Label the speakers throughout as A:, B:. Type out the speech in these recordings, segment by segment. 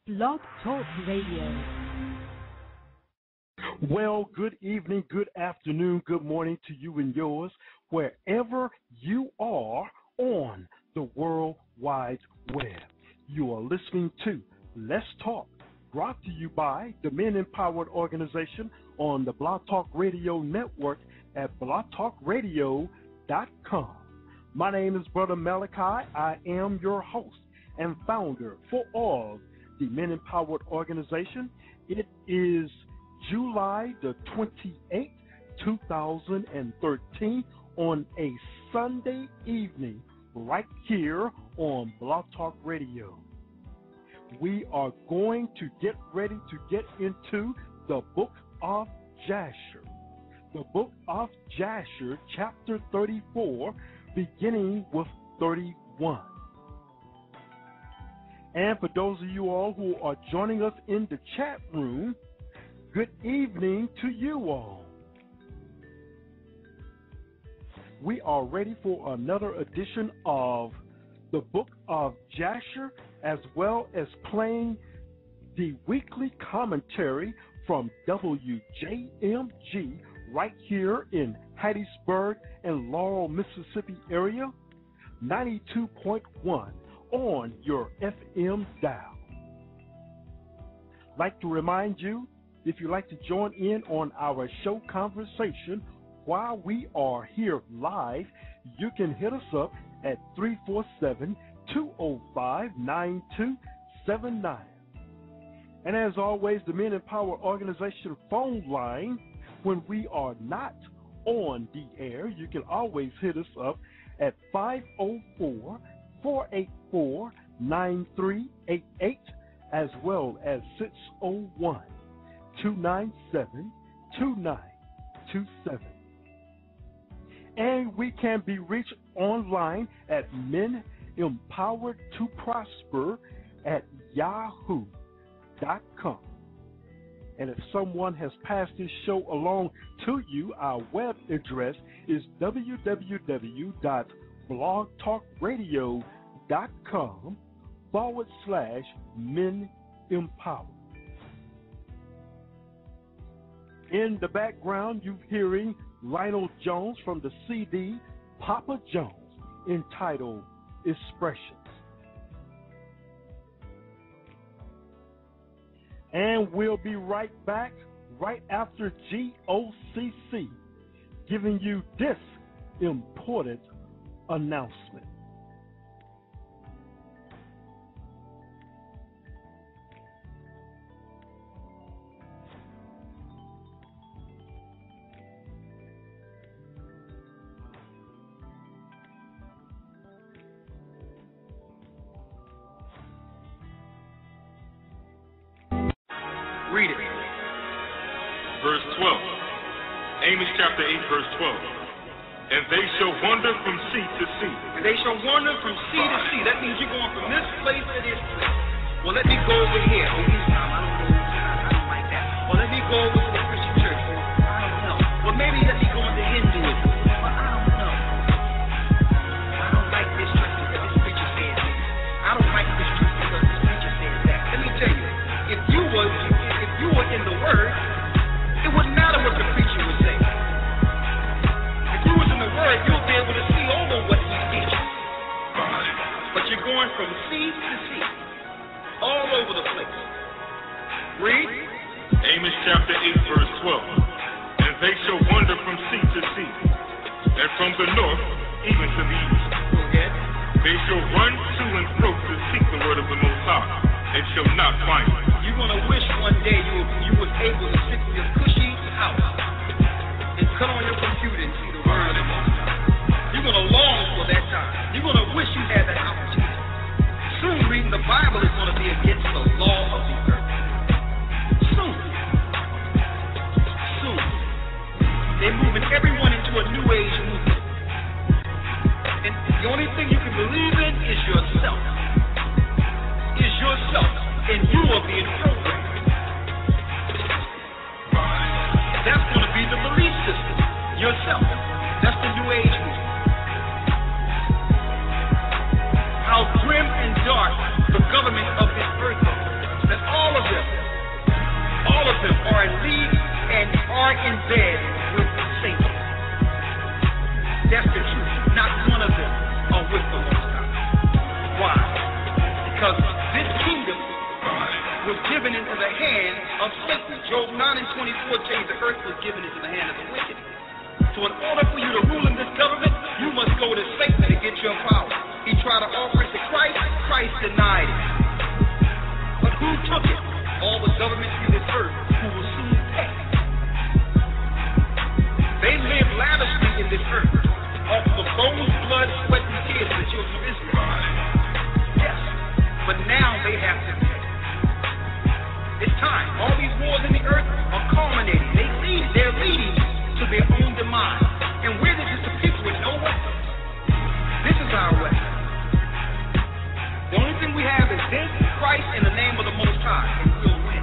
A: Blog Talk Radio.
B: Well, good evening, good afternoon, good morning to you and yours, wherever you are on the World Wide Web. You are listening to Let's Talk, brought to you by the Men Empowered Organization on the Blog Talk Radio Network at blogtalkradio.com. My name is Brother MALACHI. I am your host and founder for all the Men Empowered Organization. It is July the 28th, 2013, on a Sunday evening right here on Blog Talk Radio. We are going to get ready to get into the Book of Jasher. The Book of Jasher, chapter 34, beginning with 31. And for those of you all who are joining us in the chat room, good evening to you all. We are ready for another edition of the Book of Jasher, as well as playing the weekly commentary from WJMG right here in Hattiesburg and Laurel, Mississippi area, 92.1 on your FM dial. I'd like to remind you, if you'd like to join in on our show conversation while we are here live, you can hit us up at 347-205-9279. And as always, the Men Empower Organization phone line, when we are not on the air, you can always hit us up at 504-484-9388, as well as 601-297-2927. And we can be reached online at menempoweredtoprosper@yahoo.com. And if someone has passed this show along to you, our web address is www.blogtalkradio.com/Men Empowered. In the background, you're hearing Lionel Jones from the CD Papa Jones, entitled Expressions. And we'll be right back right after GOCC, giving you this important announcement.
C: Read it. Verse 12. Amos chapter 8, verse 12. And they shall wander from sea to sea.
D: And they shall wander from sea to sea. That means you're going from this place to this place. Well, let me go over here. Oh, this time I don't like that. Well, let me go over to the Christian church. Well, I don't know. Well, maybe let me go into Hinduism. Well, I don't know. I don't like this church because this preacher says this. I don't like this church because this preacher says that. Let me tell you, if you were in the Word, it wouldn't matter what the preacher would say. If you was in the Word, you'll be able to see over what he teaches. But you're going from sea to sea, all over the place. Read.
C: Amos chapter 8, verse 12. And they shall wander from sea to sea, and from the north even to the east.
D: Go ahead.
C: They shall run to and fro to seek the word of the Most High, and shall not find it.
D: You're going to wish one day you was able to sit in your cushy house and cut on your computer and see the word of the Most High. You're going to long for that time. You're going to wish you had that opportunity. Soon reading the Bible is going to be against the law of the earth. Soon. They're moving everyone into a new age movement. And the only thing you can believe in is yourself. And you are being programmed. That's going to be the belief system. Yourself. That's the new age movement. How grim and dark the government of this earth is. Let's was given into the hand of Satan. Job 9 and 24 tells you the earth was given into the hand of the wicked. So in order for you to rule in this government, you must go to Satan to get your power. He tried to offer it to Christ. Christ denied it. But who took it? All the governments in this earth who will soon pay. They live lavishly in this earth off the bones, blood, sweat, and tears of the children of Israel. Yes, but now they have to pay. It's time. All these wars in the earth are culminating. They're leading to their own demise. And we're just the people with no weapons. This is our weapon. The only thing we have is this, Christ, in the name of the Most High, and we'll win.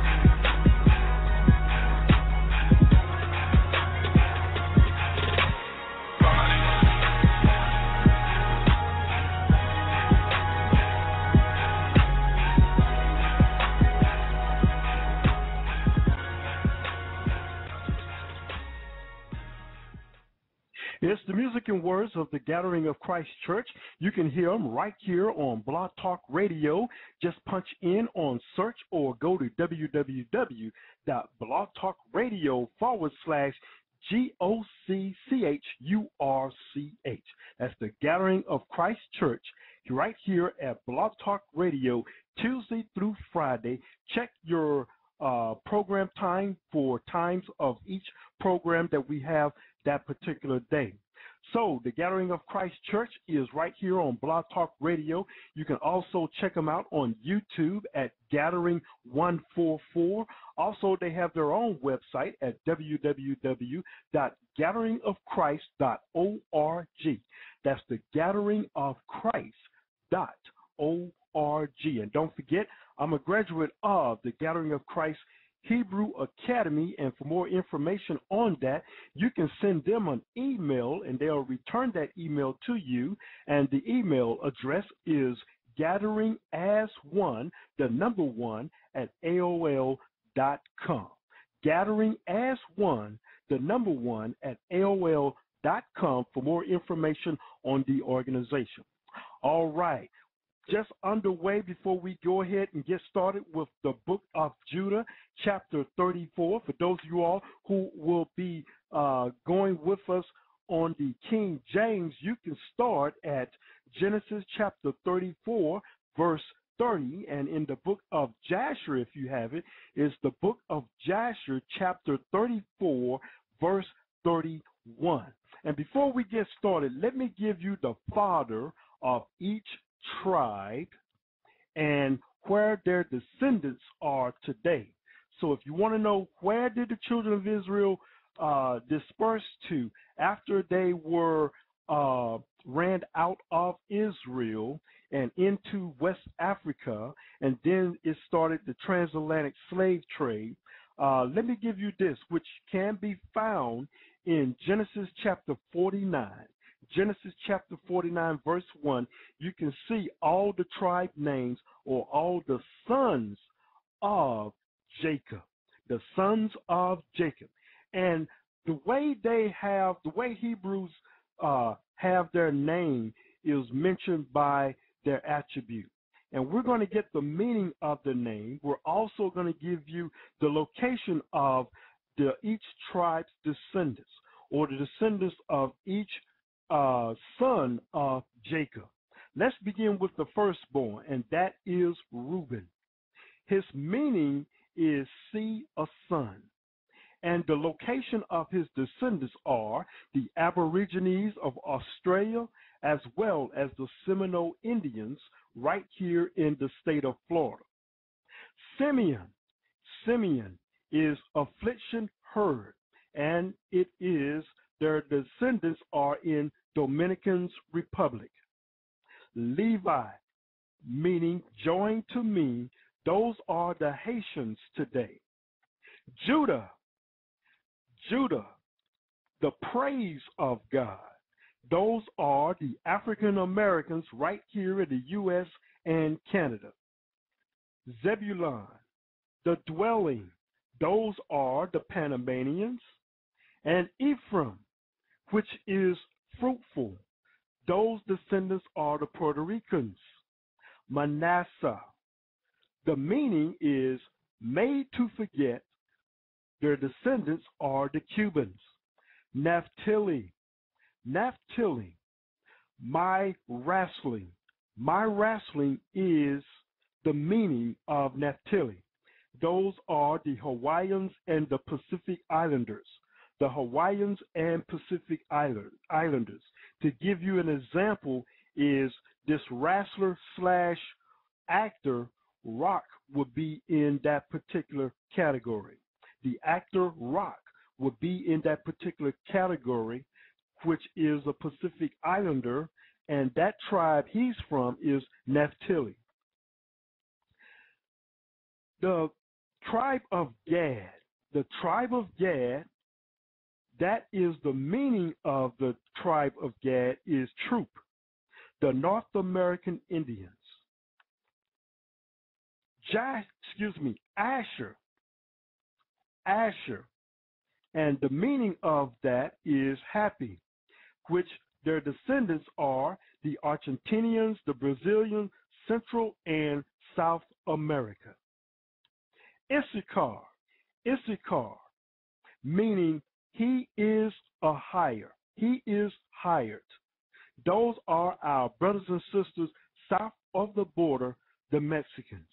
B: It's the music and words of the Gathering of Christ Church. You can hear them right here on Blog Talk Radio. Just punch in on search or go to www.blogtalkradio.com/GOCCHURCH. That's the Gathering of Christ Church right here at Blog Talk Radio, Tuesday through Friday. Check your program time for times of each program that we have that particular day. So the Gathering of Christ Church is right here on Blog Talk Radio. You can also check them out on YouTube at Gathering 144. Also, they have their own website at www.gatheringofchrist.org. That's the gatheringofchrist.org. And don't forget, I'm a graduate of the Gathering of Christ Hebrew Academy, and for more information on that, you can send them an email, and they'll return that email to you. And the email address is gatheringas1, the number 1, at AOL.com. Gatheringas1, the number 1, at AOL.com for more information on the organization. All right. Just underway before we go ahead and get started with the Book of Judah, chapter 34. For those of you all who will be going with us on the King James, you can start at Genesis chapter 34, verse 30. And in the Book of Jasher, if you have it, is the Book of Jasher, chapter 34, verse 31. And before we get started, let me give you the father of each tribe and where their descendants are today. So if you want to know where did the children of Israel disperse to after they were ran out of Israel and into West Africa, and then it started the transatlantic slave trade, let me give you this, which can be found in Genesis chapter 49. Genesis chapter 49, verse 1, you can see all the tribe names or all the sons of Jacob, the sons of Jacob. And the way Hebrews have their name is mentioned by their attribute. And we're going to get the meaning of the name. We're also going to give you the location of each tribe's descendants, or the descendants of each son of Jacob. Let's begin with the firstborn, and that is Reuben. His meaning is see a son. And the location of his descendants are the Aborigines of Australia, as well as the Seminole Indians right here in the state of Florida. Simeon is affliction heard, and it is their descendants are in Dominican Republic. Levi, meaning joined to me, those are the Haitians today. Judah, the praise of God, those are the African Americans right here in the U.S. and Canada. Zebulun, the dwelling, those are the Panamanians. And Ephraim, which is fruitful, those descendants are the Puerto Ricans. Manasseh, The meaning is made to forget. Their descendants are the Cubans. Naphtali, Naphtali, my wrestling. My wrestling is the meaning of Naphtali. Those are the Hawaiians and the Pacific Islanders. The Hawaiians and Pacific Islanders. To give you an example, is this wrestler slash actor Rock would be in that particular category. The actor Rock would be in that particular category, which is a Pacific Islander, and that tribe he's from is Naphtali. The tribe of Gad, that is the meaning of the tribe of Gad is troop, the North American Indians. Asher, and the meaning of that is happy, which their descendants are the Argentinians, the Brazilians, Central and South America. Issachar, meaning he is a hire. He is hired. Those are our brothers and sisters south of the border, the Mexicans,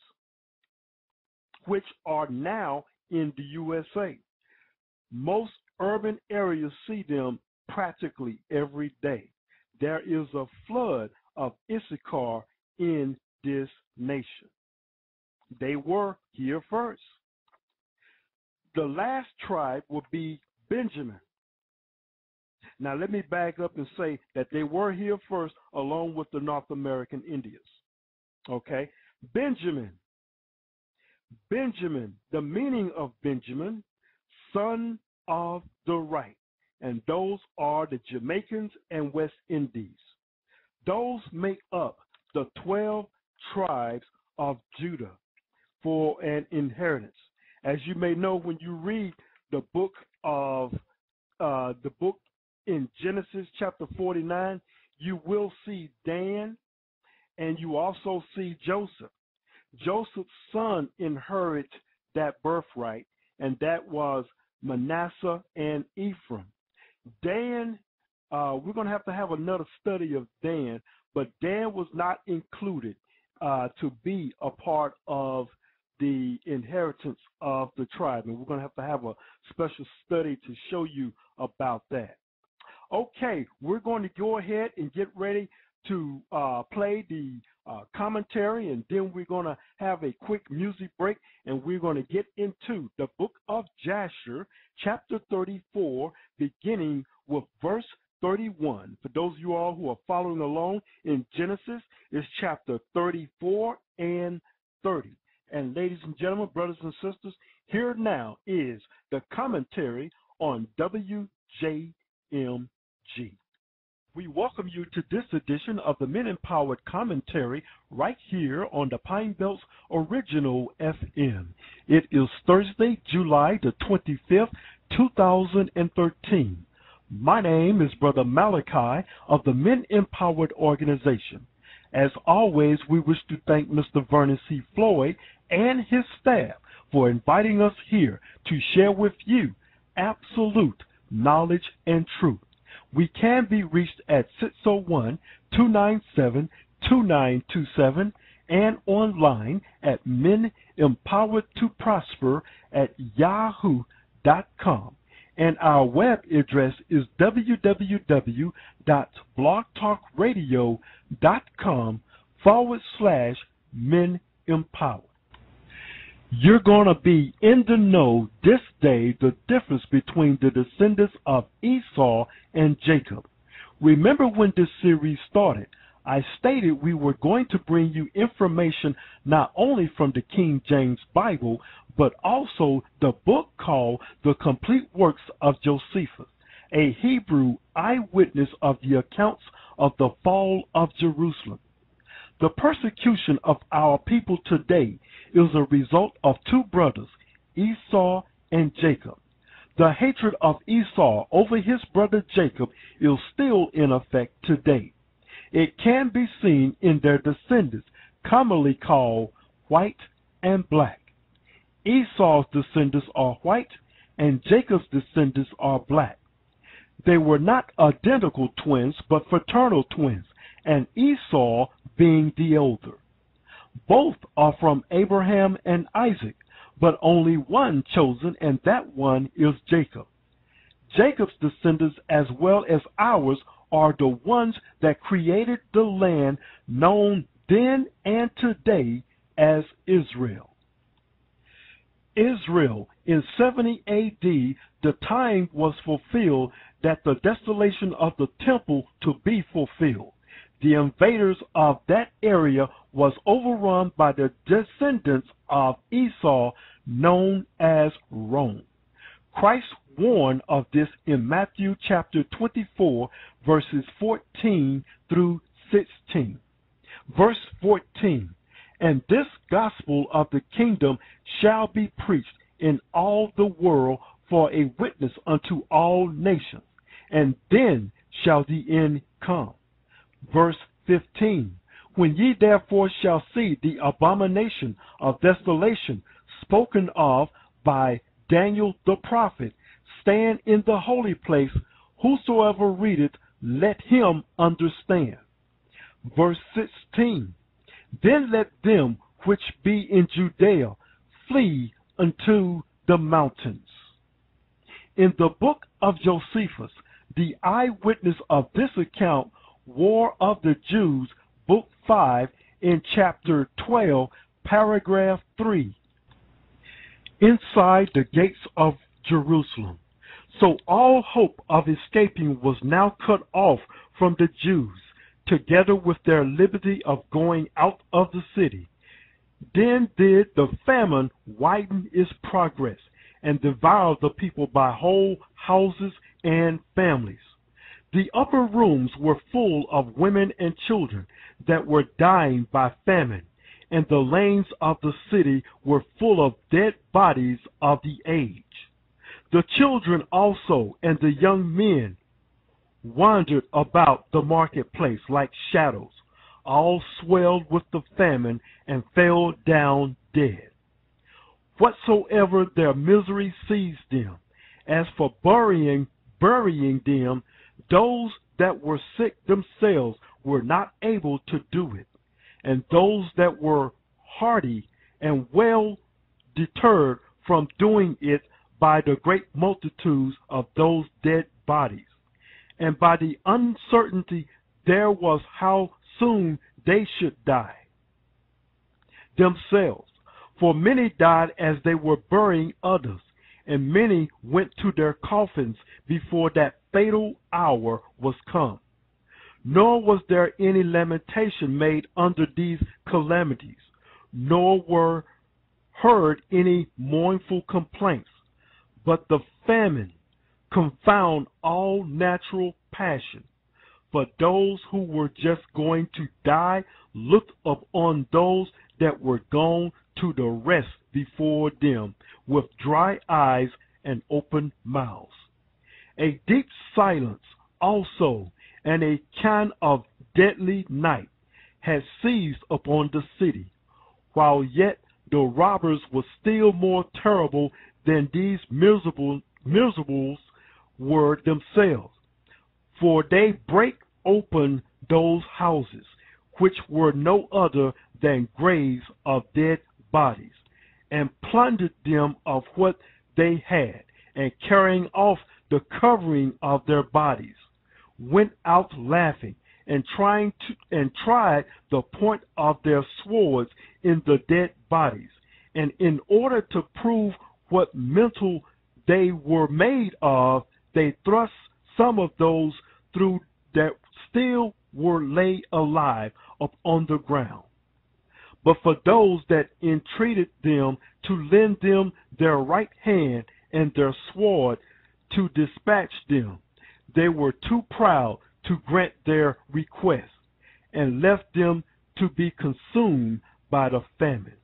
B: which are now in the USA. Most urban areas see them practically every day. There is a flood of Issachar in this nation. They were here first. The last tribe would be Benjamin. Now let me back up and say that they were here first along with the North American Indians. Okay? Benjamin, the meaning of Benjamin, son of the right. And those are the Jamaicans and West Indies. Those make up the 12 tribes of Judah for an inheritance. As you may know, when you read the book in Genesis chapter 49, you will see Dan, and you also see Joseph. Joseph's son inherited that birthright, and that was Manasseh and Ephraim. Dan, we're going to have another study of Dan, but Dan was not included to be a part of the inheritance of the tribe, and we're going to have a special study to show you about that. Okay, we're going to go ahead and get ready to play the commentary, and then we're going to have a quick music break, and we're going to get into the Book of Jasher, chapter 34, beginning with verse 31. For those of you all who are following along in Genesis, it's chapter 34 and 30. And ladies and gentlemen, brothers and sisters, here now is the commentary on WJMG. We welcome you to this edition of the Men Empowered Commentary right here on the Pine Belt's original FM. It is Thursday, July the 25th, 2013. My name is Brother Malachi of the Men Empowered Organization. As always, we wish to thank Mr. Vernon C. Floyd and his staff for inviting us here to share with you absolute knowledge and truth. We can be reached at 601-297-2927 and online at menempoweredtoprosper@yahoo.com. And our web address is www.blogtalkradio.com/Men Empowered. You're going to be in the know this day the difference between the descendants of Esau and Jacob. Remember when this series started, I stated we were going to bring you information not only from the King James Bible, but also the book called The Complete Works of Josephus, a Hebrew eyewitness of the accounts of the fall of Jerusalem. The persecution of our people today is a result of two brothers, Esau and Jacob. The hatred of Esau over his brother Jacob is still in effect today. It can be seen in their descendants, commonly called white and black. Esau's descendants are white, and Jacob's descendants are black. They were not identical twins, but fraternal twins, and Esau being the older. Both are from Abraham and Isaac, but only one chosen, and that one is Jacob. Jacob's descendants, as well as ours, are the ones that created the land known then and today as Israel. Israel, in 70 AD, the time was fulfilled that the desolation of the temple to be fulfilled. The invaders of that area was overrun by the descendants of Esau, known as Rome. Christ warned of this in Matthew chapter 24, verses 14 through 16. Verse 14, and this gospel of the kingdom shall be preached in all the world for a witness unto all nations, and then shall the end come. Verse 15, when ye therefore shall see the abomination of desolation spoken of by Daniel the prophet stand in the holy place, whosoever readeth, let him understand. Verse 16, then let them which be in Judea flee unto the mountains. In the book of Josephus, the eyewitness of this account, War of the Jews, book 5, in chapter 12, paragraph 3. Inside the gates of Jerusalem. So all hope of escaping was now cut off from the Jews, together with their liberty of going out of the city. Then did the famine widen its progress and devour the people by whole houses and families. The upper rooms were full of women and children that were dying by famine, and the lanes of the city were full of dead bodies of the aged. The children also and the young men wandered about the marketplace like shadows, all swelled with the famine, and fell down dead. Whatsoever their misery seized them, as for burying them, those that were sick themselves were not able to do it, and those that were hardy and well deterred from doing it by the great multitudes of those dead bodies, and by the uncertainty there was how soon they should die themselves. For many died as they were burying others, and many went to their coffins before that fatal hour was come. Nor was there any lamentation made under these calamities, nor were heard any mournful complaints, but the famine confound all natural passion. For those who were just going to die looked upon those that were gone to the rest before them with dry eyes and open mouths. A deep silence also and a kind of deadly night had seized upon the city, while yet the robbers were still more terrible than these miserables were themselves. For they break open those houses, which were no other than graves of dead bodies, and plundered them of what they had, and carrying off the covering of their bodies, went out laughing, and tried the point of their swords in the dead bodies, and in order to prove what metal they were made of, they thrust some of those through that still were laid alive upon the ground. But for those that entreated them to lend them their right hand and their sword to dispatch them, they were too proud to grant their request, and left them to be consumed by the famine.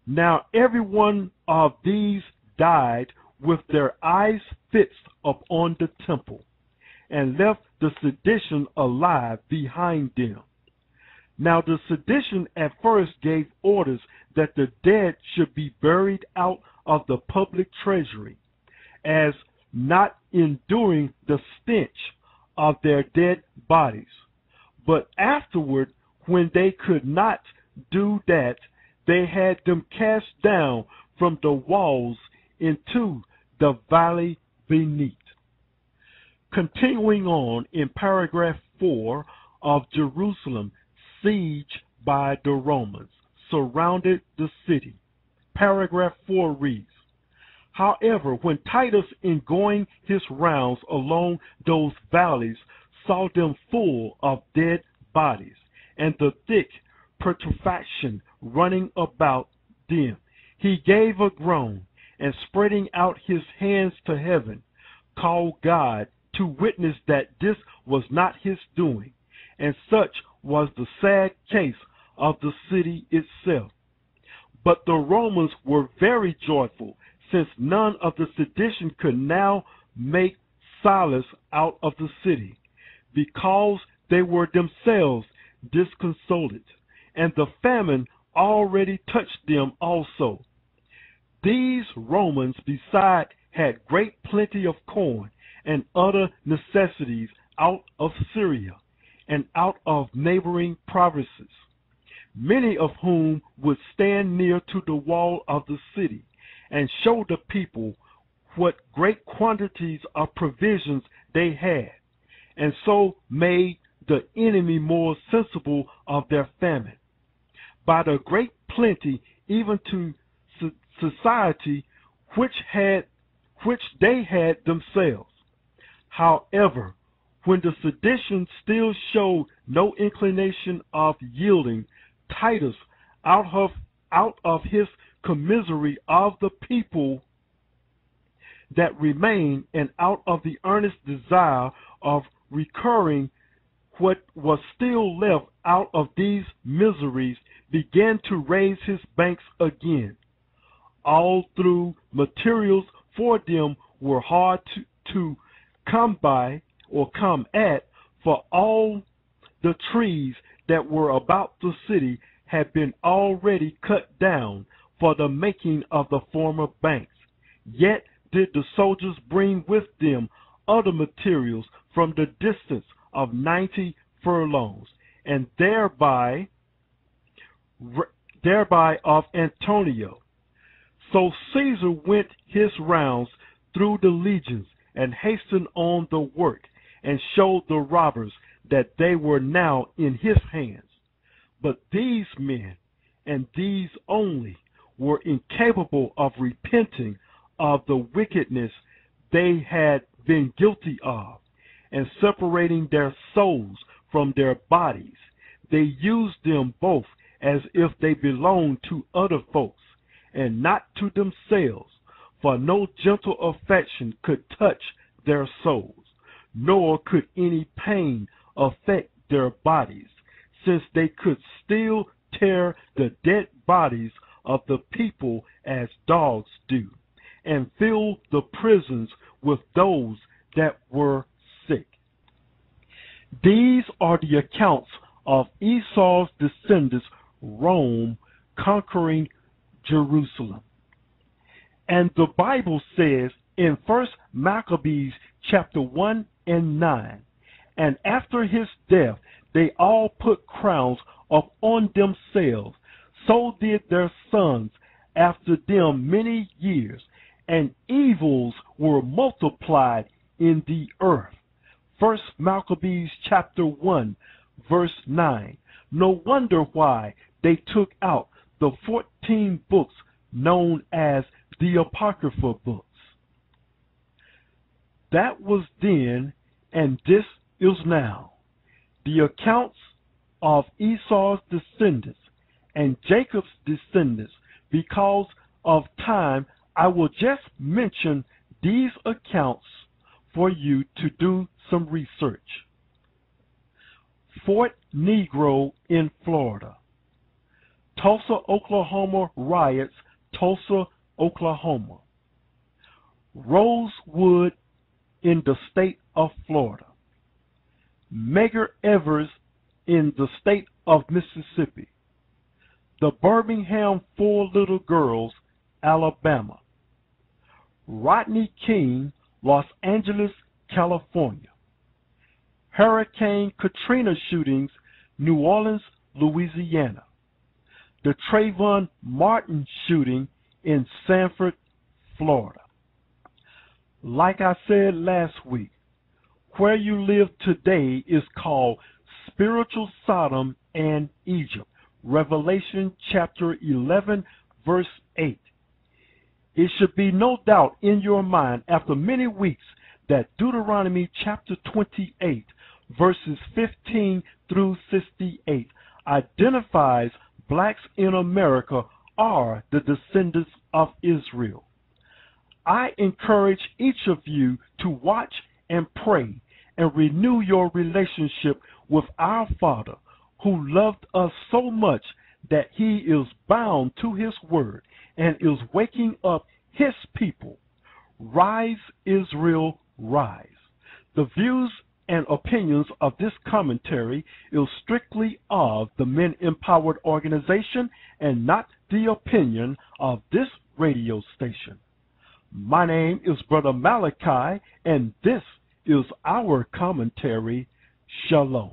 B: Now every one of these died with their eyes fixed upon the temple, and left the sedition alive behind them. Now the sedition at first gave orders that the dead should be buried out of the public treasury, as not enduring the stench of their dead bodies. But afterward, when they could not do that, they had them cast down from the walls into the valley beneath. Continuing on in paragraph 4 of Jerusalem, siege by the Romans surrounded the city. Paragraph 4 reads, however, when Titus, in going his rounds along those valleys, saw them full of dead bodies, and the thick putrefaction running about them, he gave a groan, and spreading out his hands to heaven, called God to witness that this was not his doing, and such was the sad case of the city itself. But the Romans were very joyful, since none of the sedition could now make solace out of the city, because they were themselves disconsolate, and the famine already touched them also. These Romans, beside, had great plenty of corn and other necessities out of Syria and out of neighboring provinces, many of whom would stand near to the wall of the city and show the people what great quantities of provisions they had, and so made the enemy more sensible of their famine. By the great plenty, even to society which they had themselves. However, when the sedition still showed no inclination of yielding, Titus, out of his commissary of the people that remained, and out of the earnest desire of recurring what was still left out of these miseries, began to raise his banks again. All through materials for them were hard to come by or come at, for all the trees that were about the city had been already cut down for the making of the former banks. Yet did the soldiers bring with them other materials from the distance of 90 furlongs, and thereby of Antonio. So Caesar went his rounds through the legions, and hastened on the work, and showed the robbers that they were now in his hands. But these men, and these only, were incapable of repenting of the wickedness they had been guilty of, and separating their souls from their bodies, they used them both as if they belonged to other folks, and not to themselves, for no gentle affection could touch their souls, nor could any pain affect their bodies, since they could still tear the dead bodies of the people as dogs do, and fill the prisons with those that were sick. These are the accounts of Esau's descendants, Rome, conquering Jerusalem. And the Bible says in 1 Maccabees chapter 1 and 9, and after his death they all put crowns upon themselves, so did their sons after them many years, and evils were multiplied in the earth. 1 Maccabees chapter 1 verse 9. No wonder why they took out the 14 books known as the Apocrypha books. That was then, and this is now. The accounts of Esau's descendants and Jacob's descendants. Because of time, I will just mention these accounts for you to do some research. Fort Negro in Florida. Tulsa, Oklahoma riots, Tulsa, Oklahoma. Rosewood in the state of Florida. Medgar Evers in the state of Mississippi. the Birmingham Four Little Girls, Alabama. Rodney King, Los Angeles, California. Hurricane Katrina shootings, New Orleans, Louisiana. The Trayvon Martin shooting in Sanford, Florida. Like I said last week, where you live today is called spiritual Sodom and Egypt. Revelation chapter 11, verse 8. It should be no doubt in your mind after many weeks that Deuteronomy chapter 28, verses 15 through 68 identifies blacks in America are the descendants of Israel. I encourage each of you to watch and pray and renew your relationship with our Father, who loved us so much that he is bound to his word and is waking up his people. Rise, Israel, rise. The views and opinions of this commentary is strictly of the Men Empowered organization and not the opinion of this radio station. My name is Brother Malachi, and this is our commentary. Shalom.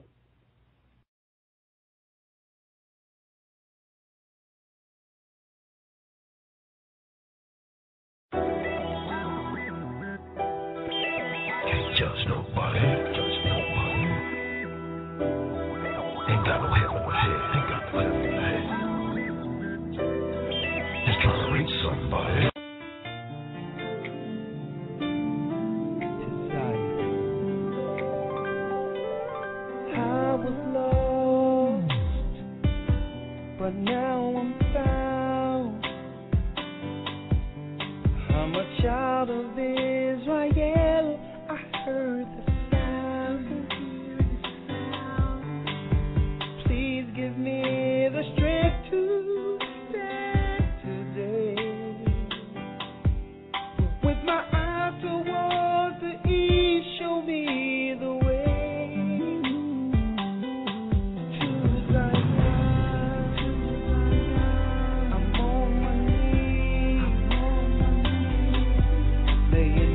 E: Can't judge nobody, Ain't got no heaven or hell, Just trying to reach somebody.
F: I was lost, but now I'm found. I'm a child of Israel. I heard the sound. Please give me the strength to stand today. With my eyes towards the east, show me the way. I'm on my knees, laying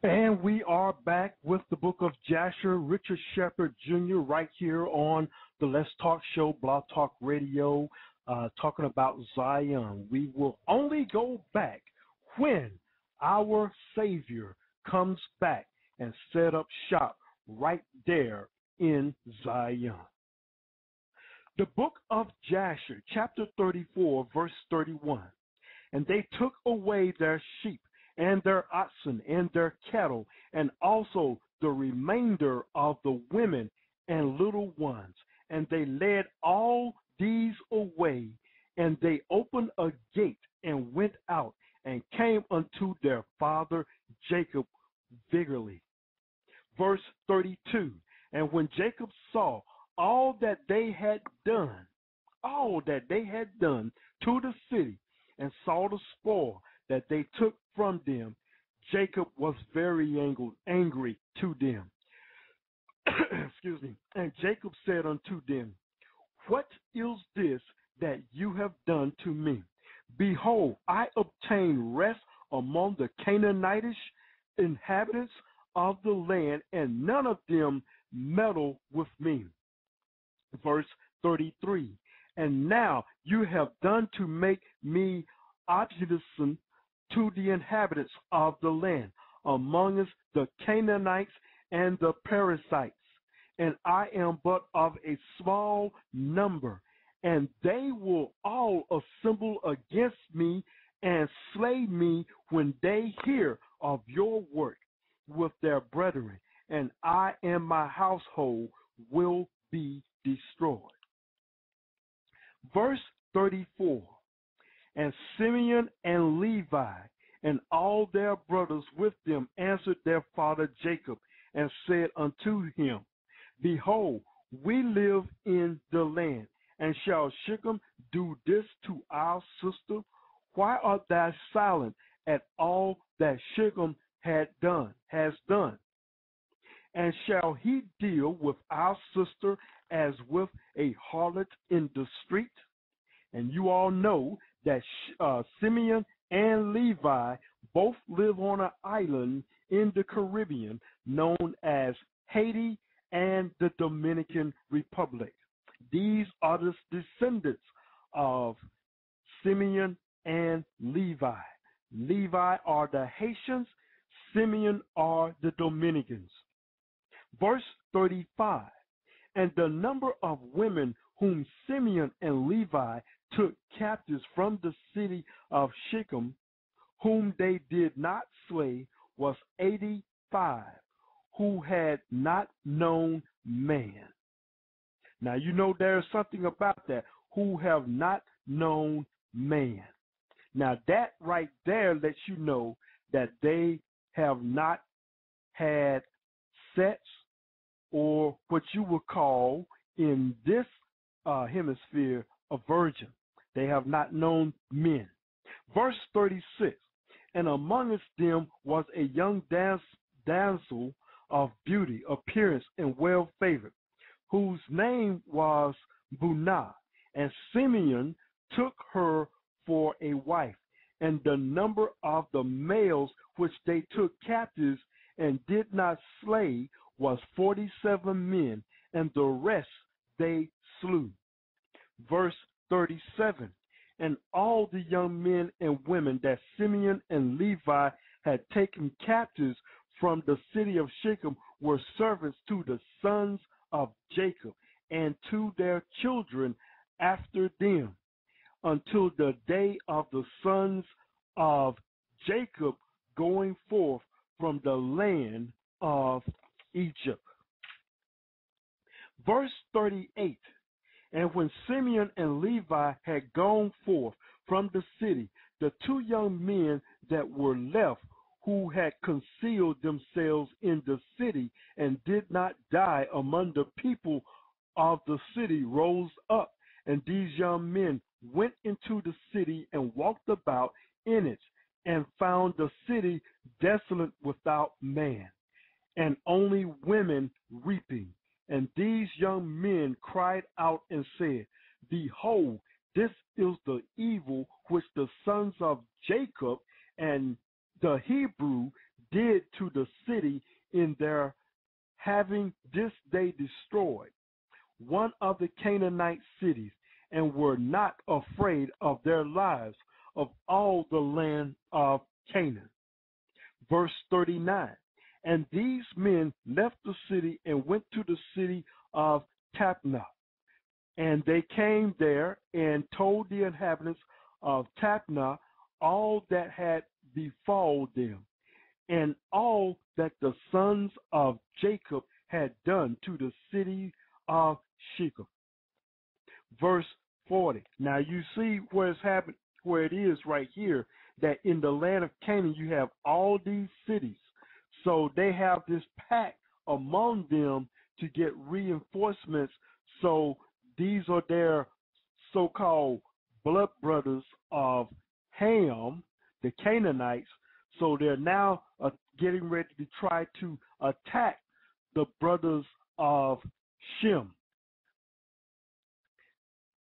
B: And we are back with the Book of Jasher, Richard Shepard Jr., right here on the Let's Talk Show, Blog Talk Radio, talking about Zion. We will only go back when our Savior comes back and set up shop right there in Zion. The Book of Jasher, chapter 34, verse 31. And they took away their sheep and their oxen and their cattle, and also the remainder of the women and little ones. And they led all these away, and they opened a gate and went out and came unto their father Jacob vigorly. Verse 32, and when Jacob saw all that they had done to the city, and saw the spoil that they took from them, Jacob was very angry to them. Excuse me. And Jacob said unto them, what is this that you have done to me? Behold, I obtained rest among the Canaanitish inhabitants of the land, and none of them meddle with me. Verse 33. And now you have done to make me obstinate to the inhabitants of the land, among us the Canaanites and the Perizzites, and I am but of a small number, and they will all assemble against me and slay me when they hear of your work with their brethren, and I and my household will be destroyed. Verse 34. And Simeon and Levi and all their brothers with them answered their father Jacob and said unto him, behold, we live in the land, and shall Shechem do this to our sister? Why art thou silent at all that Shechem has done? And shall he deal with our sister as with a harlot in the street? And you all know that Simeon and Levi both live on an island in the Caribbean known as Haiti and the Dominican Republic. These are the descendants of Simeon and Levi. Levi are the Haitians, Simeon are the Dominicans. Verse 35, and the number of women whom Simeon and Levi took captives from the city of Shechem, whom they did not slay, was 85, who had not known man. Now you know there's something about that, who have not known man. Now that right there lets you know that they have not had sex, or what you would call in this hemisphere a virgin. They have not known men. Verse 36, and amongst them was a young damsel of beauty, appearance, and well favored, whose name was Bunah, and Simeon took her for a wife. And the number of the males which they took captives and did not slay was 47 men, and the rest they slew. Verse 37, and all the young men and women that Simeon and Levi had taken captives from the city of Shechem were servants to the sons of Jacob and to their children after them, until the day of the sons of Jacob going forth from the land of Egypt. Verse 38, and when Simeon and Levi had gone forth from the city, the two young men that were left, who had concealed themselves in the city and did not die among the people of the city, rose up, and these young men went into the city and walked about in it, and found the city desolate without man, and only women weeping. And these young men cried out and said, behold, this is the evil which the sons of Jacob and the Hebrew did to the city in their having this day destroyed one of the Canaanite cities, and were not afraid of their lives of all the land of Canaan. Verse 39, and these men left the city and went to the city of Tapnach. And they came there and told the inhabitants of Tapnach all that had befallen them, and all that the sons of Jacob had done to the city of Shechem. Verse 40. Now you see where it's happened, where it is right here, that in the land of Canaan you have all these cities. So they have this pact among them to get reinforcements. So these are their so-called blood brothers of Ham, the Canaanites. So they're now getting ready to try to attack the brothers of Shem,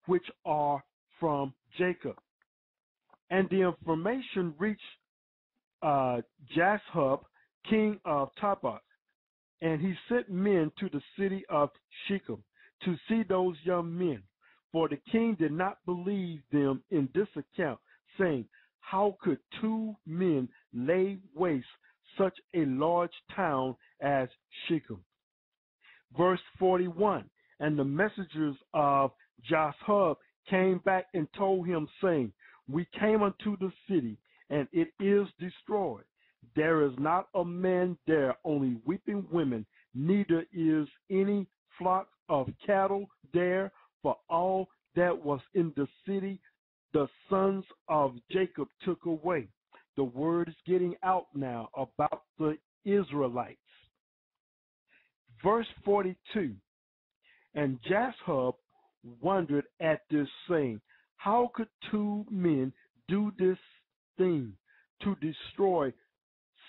B: which are from Jacob. And the information reached JEWEDuP, king of Tabak, and he sent men to the city of Shechem to see those young men. For the king did not believe them in this account, saying, how could two men lay waste such a large town as Shechem? Verse 41, and the messengers of JEWEDuP came back and told him, saying, we came unto the city, and it is destroyed. There is not a man there, only weeping women, neither is any flock of cattle there, for all that was in the city the sons of Jacob took away. The word is getting out now about the Israelites. Verse 42, and JEWEDuP wondered at this, saying, how could two men do this thing, to destroy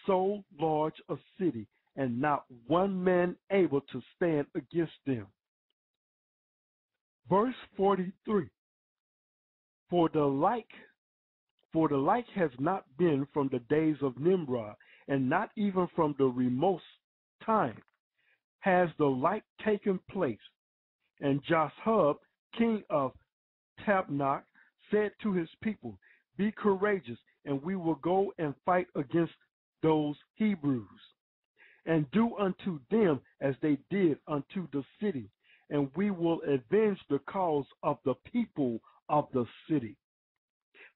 B: so large a city, and not one man able to stand against them? Verse 43, for the like has not been from the days of Nimrod, and not even from the remote time has the like taken place. And JEWEDuP, king of Tapnach, said to his people, be courageous, and we will go and fight against those Hebrews, and do unto them as they did unto the city, and we will avenge the cause of the people of the city.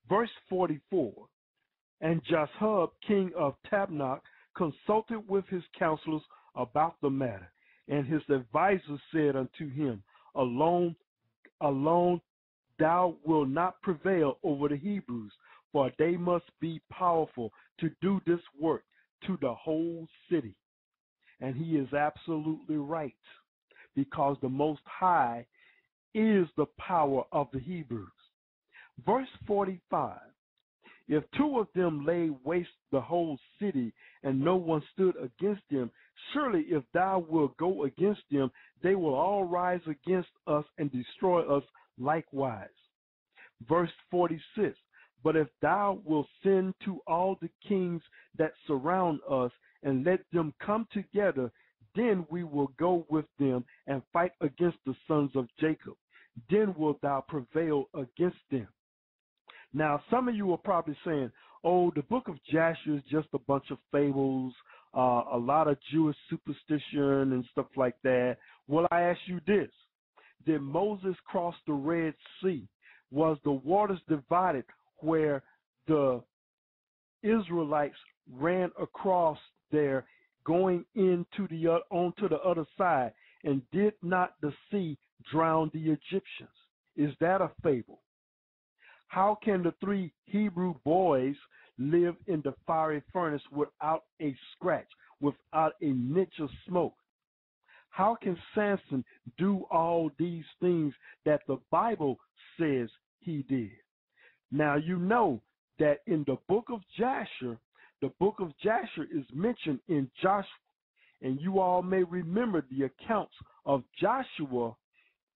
B: Verse 44, and JEWEDuP, king of Tapnach, consulted with his counselors about the matter, and his advisors said unto him, alone thou wilt not prevail over the Hebrews, for they must be powerful to do this work to the whole city. And he is absolutely right, because the Most High is the power of the Hebrews. Verse 45, if two of them lay waste the whole city, and no one stood against them, surely if thou wilt go against them, they will all rise against us and destroy us likewise. Verse 46, but if thou wilt send to all the kings that surround us, and let them come together, then we will go with them and fight against the sons of Jacob. Then wilt thou prevail against them. Now, some of you are probably saying, oh, the Book of Jasher is just a bunch of fables, a lot of Jewish superstition and stuff like that. Well, I ask you this. Did Moses cross the Red Sea? Was the waters divided where the Israelites ran across there, going into onto the other side, and did not the sea drown the Egyptians? Is that a fable? How can the three Hebrew boys live in the fiery furnace without a scratch, without a niche of smoke? How can Samson do all these things that the Bible says he did? Now, you know that in the book of Jasher, the book of Jasher is mentioned in Joshua, and you all may remember the accounts of Joshua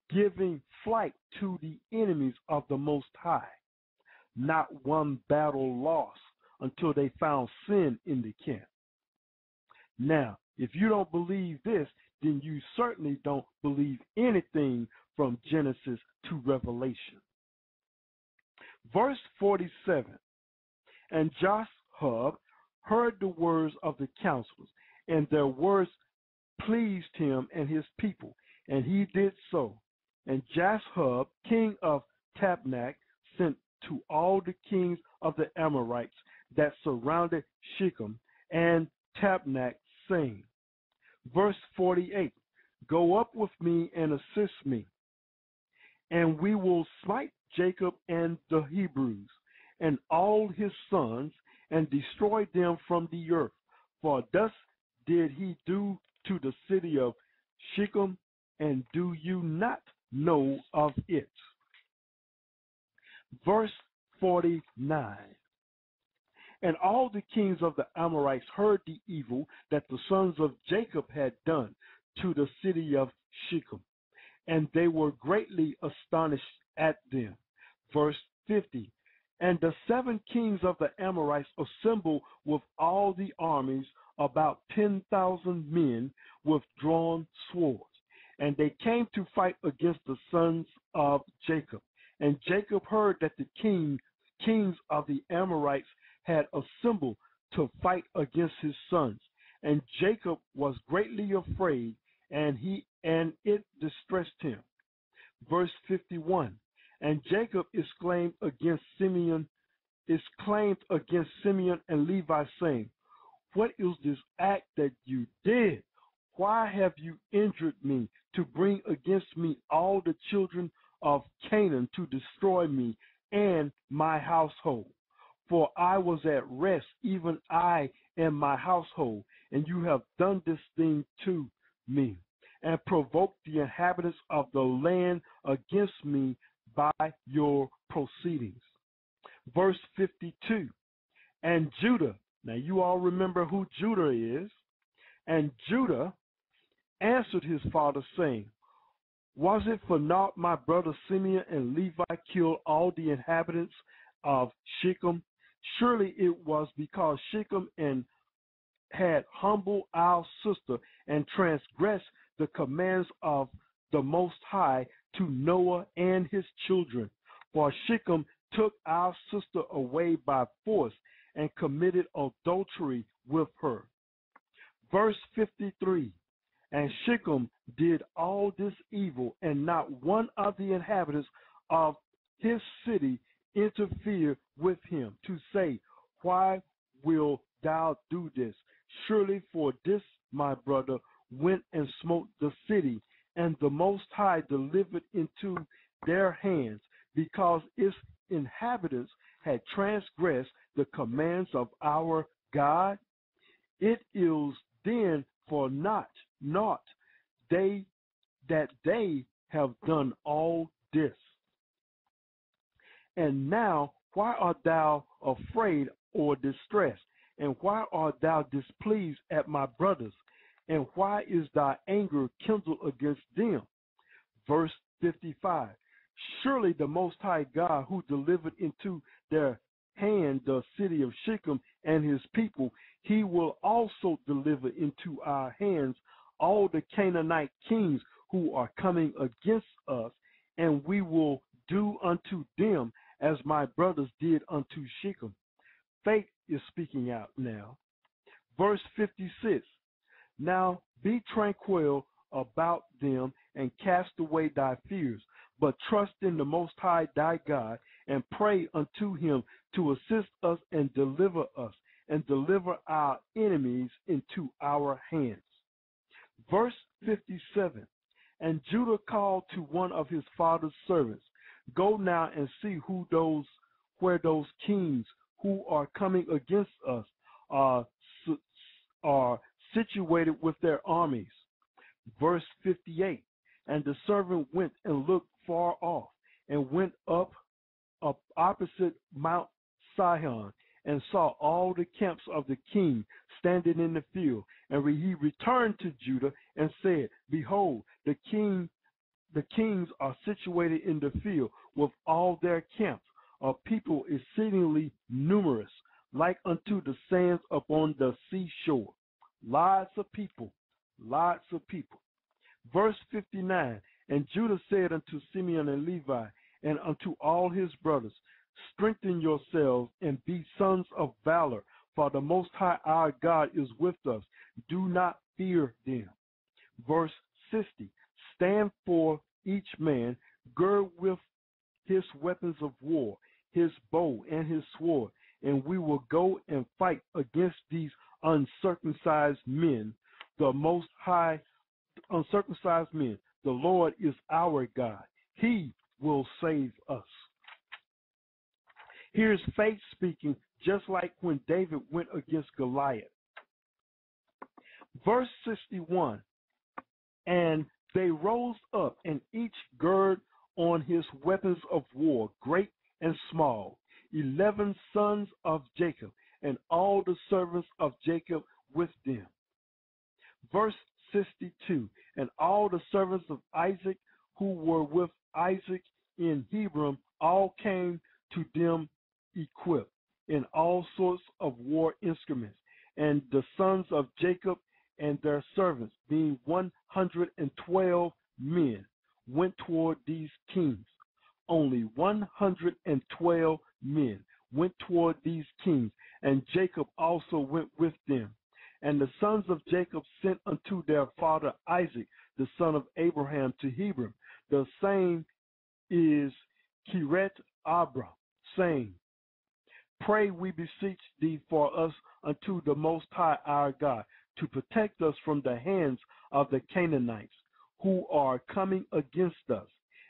B: giving flight to the enemies of the Most High. Not one battle lost until they found sin in the camp. Now, if you don't believe this, then you certainly don't believe anything from Genesis to Revelation. Verse 47, and Joshua heard the words of the counselors, and their words pleased him and his people, and he did so. And Joshua, king of Tabnak, sent to all the kings of the Amorites that surrounded Shechem and Tabnak, saying, verse 48, go up with me and assist me, and we will smite Jacob and the Hebrews and all his sons, and destroy them from the earth. For thus did he do to the city of Shechem, and do you not know of it? Verse 49. And all the kings of the Amorites heard the evil that the sons of Jacob had done to the city of Shechem, and they were greatly astonished at them. Verse 50. And the 7 kings of the Amorites assembled with all the armies, about 10,000 men with drawn swords. And they came to fight against the sons of Jacob. And Jacob heard that the kings of the Amorites had assembled to fight against his sons. And Jacob was greatly afraid, and it distressed him. Verse 51. And Jacob exclaimed against Simeon and Levi, saying, what is this act that you did? Why have you injured me to bring against me all the children of Canaan to destroy me and my household? For I was at rest, even I and my household, and you have done this thing to me, and provoked the inhabitants of the land against me by your proceedings. Verse 52, and Judah, now you all remember who Judah is, and Judah answered his father, saying, was it for naught my brother Simeon and Levi killed all the inhabitants of Shechem? Surely it was because Shechem had humbled our sister and transgressed the commands of the Most High to Noah and his children. For Shechem took our sister away by force and committed adultery with her. Verse 53, and Shechem did all this evil, and not one of the inhabitants of his city interfered with him to say, why will thou do this? Surely for this my brother went and smote the city, and the Most High delivered into their hands, because its inhabitants had transgressed the commands of our God. It is then for naught they have done all this. And now why art thou afraid or distressed? And why art thou displeased at my brothers? And why is thy anger kindled against them? Verse 55. Surely the Most High God, who delivered into their hand the city of Shechem and his people, he will also deliver into our hands all the Canaanite kings who are coming against us, and we will do unto them as my brothers did unto Shechem. Faith is speaking out now. Verse 56. Now be tranquil about them and cast away thy fears, but trust in the Most High thy God, and pray unto him to assist us and deliver our enemies into our hands. Verse 57. And Judah called to one of his father's servants, go now and see where those kings who are coming against us are situated with their armies. Verse 58. And the servant went and looked far off, and went up opposite Mount Sihon, and saw all the camps of the king standing in the field. And he returned to Judah and said, behold, the kings are situated in the field with all their camps, a people exceedingly numerous, like unto the sands upon the seashore. Lots of people. Lots of people. Verse 59, and Judah said unto Simeon and Levi, and unto all his brothers, strengthen yourselves and be sons of valor, for the Most High our God is with us. Do not fear them. Verse 60, stand for each man, gird with his weapons of war, his bow and his sword, and we will go and fight against these uncircumcised men, the Most High uncircumcised men. The Lord is our God. He will save us. Here's faith speaking, just like when David went against Goliath. Verse 61, and they rose up, and each girded on his weapons of war, great and small, 11 sons of Jacob, and all the servants of Jacob with them. Verse 62, and all the servants of Isaac who were with Isaac in Hebron, all came to them equipped in all sorts of war instruments. And the sons of Jacob and their servants, being 112 men, went toward these kings. Only 112 men went toward these kings, and Jacob also went with them. And the sons of Jacob sent unto their father Isaac, the son of Abraham, to Hebron. The same is Kiret Abra, saying, pray, we beseech thee, for us unto the Most High our God, to protect us from the hands of the Canaanites, who are coming against us,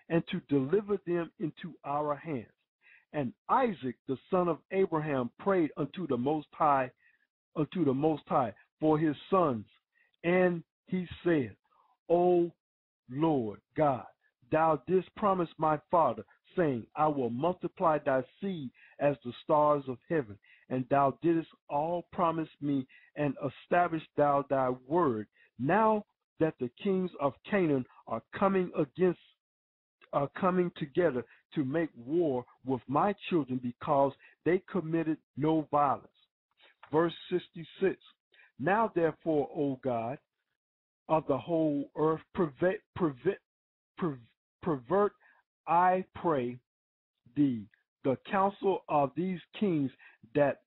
B: and to deliver them into our hands. And Isaac, the son of Abraham, prayed unto the Most High, for his sons, and he said, O Lord God, thou didst promise my father, saying, I will multiply thy seed as the stars of heaven, and thou didst all promise me, and establish thou thy word. Now that the kings of Canaan are coming together to make war with my children, because they committed no violence. Verse 66, now therefore, O God of the whole earth, pervert, I pray thee, the counsel of these kings, that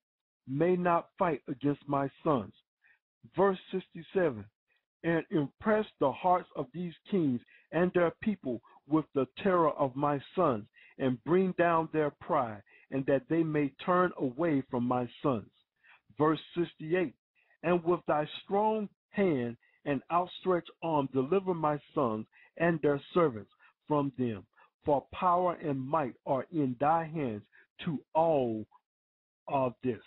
B: may not fight against my sons. Verse 67, and impress the hearts of these kings and their people with the terror of my sons, and bring down their pride, and that they may turn away from my sons. Verse 68, and with thy strong hand and outstretched arm deliver my sons and their servants from them, for power and might are in thy hands to all of this.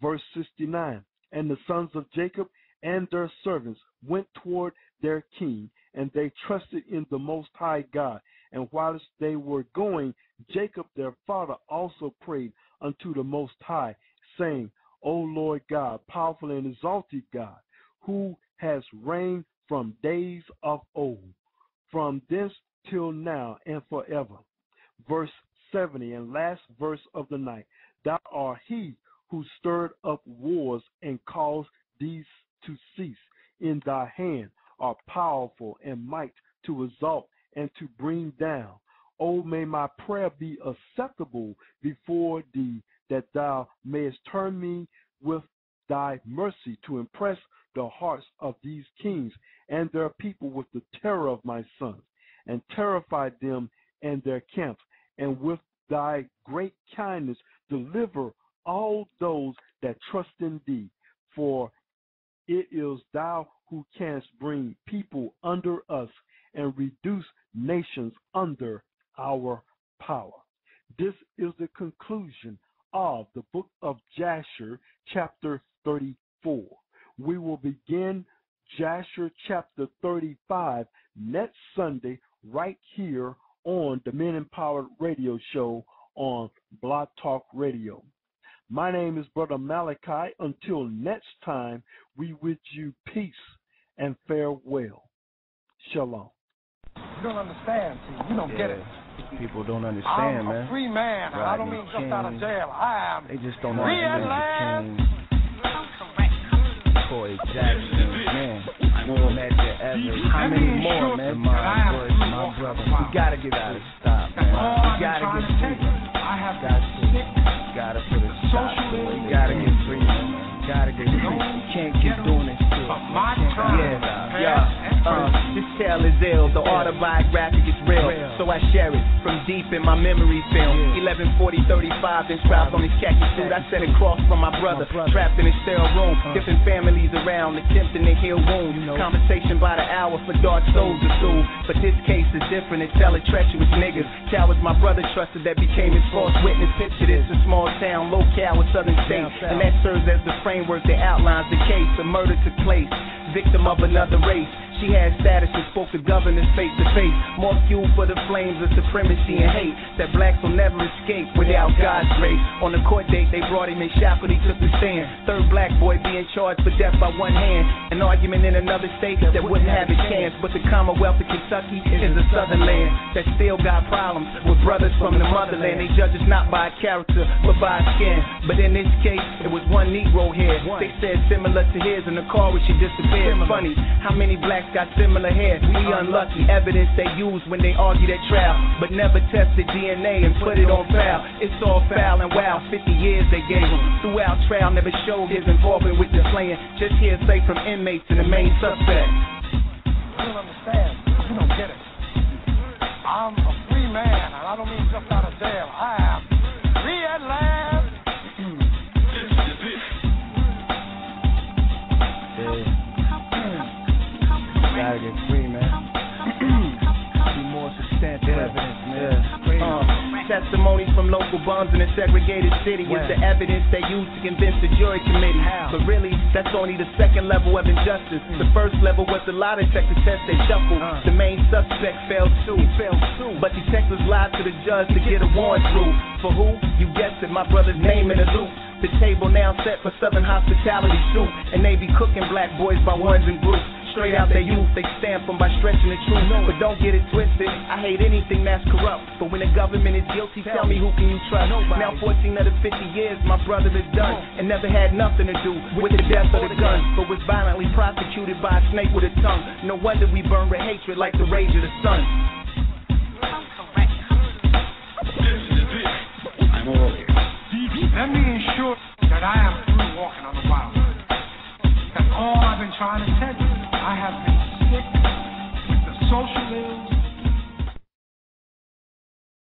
B: Verse 69, and the sons of Jacob and their servants went toward their king, and they trusted in the Most High God. And whilst they were going, Jacob their father also prayed unto the Most High, saying, O Lord God, powerful and exalted God, who has reigned from days of old, from this till now and forever. Verse 70, and last verse of the night. Thou art he who stirred up wars and caused these to cease. In thy hand are powerful and might to exalt and to bring down. O may my prayer be acceptable before thee, that thou mayest turn me with thy mercy to impress the hearts of these kings and their people with the terror of my sons, and terrify them and their camps, and with thy great kindness deliver all those that trust in thee. For it is thou who canst bring people under us and reduce nations under our power. This is the conclusion of the book of Jasher, chapter 34. We will begin Jasher chapter 35 next Sunday right here on the Men Empowered Radio Show on Blog Talk Radio. My name is Brother Malachi. Until next time, we wish you peace and farewell. Shalom.
G: You don't understand, see. You don't get it.
H: People don't understand, man.
G: I'm a free man. I don't mean just out of jail. I am
H: they just don't
G: free at
H: understand.
G: last.
H: Boy, gotta get out of stop, man. You gotta get free.
G: I have
H: gotta put a stop to it. You gotta get free, man. Gotta get free. You can't keep doing this shit. This tale is ill. The autobiographic is real, so I share it from deep in my memory film. 11/40/35, then strapped on his khaki suit. I set it cross from my brother, trapped in a sterile room. Different families around, attempting to heal wounds. Conversation by the hour for dark souls to soothe. But this case is different. It's hella treacherous niggas. Cowards my brother trusted that became his false witness. Picture this, a small town, locale with southern states, and that serves as the framework that outlines the case. The murder took place, victim of another race. She had status and spoke to governors face to face. More fuel for the flames of supremacy and hate that blacks will never escape without God's grace. On the court date, they brought him in shackled, he took the stand. Third black boy being charged for death by one hand. An argument in another state that wouldn't have a chance. But the Commonwealth of Kentucky is a southern land that still got problems with brothers from the motherland. They judge us not by character, but by skin. But in this case, it was one Negro hair. They said similar to his in the car when she disappeared. Funny, how many blacks got similar hair? We unlucky. Evidence they used when they argued at trial, but never tested DNA and put it on file. It's all foul and wow. 50 years they gave him. Throughout trial, never showed his involvement with the slaying. Just hearsay from inmates and the main suspect.
G: You don't understand. You don't get it. I'm a free man, and I don't mean just out of jail. I am free at last.
H: Gotta get free, man. Be more substantial evidence, man.
I: Testimonies from local bums in a segregated city is the evidence they use to convince the jury committee. But really, that's only the second level of injustice. The first level was the lie detector test they shuffled. The main suspect fell too. But detectives lied to the judge to get a warrant through. For who? You guessed it, my brother's name in the loop. The table now set for Southern hospitality soup, and they be cooking black boys by ones and groups. Straight out their youth, they stamp them by stretching the truth. But don't get it twisted, I hate anything that's corrupt. But when the government is guilty, tell me who can you trust? Now 14 of the 50 years my brother is done, and never had nothing to do with the death of the gun, but was violently prosecuted by a snake with a tongue. No wonder we burn with hatred like the rage of the sun.
G: Let me ensure that I am through walking on the wild. That's all I've been trying to tell you.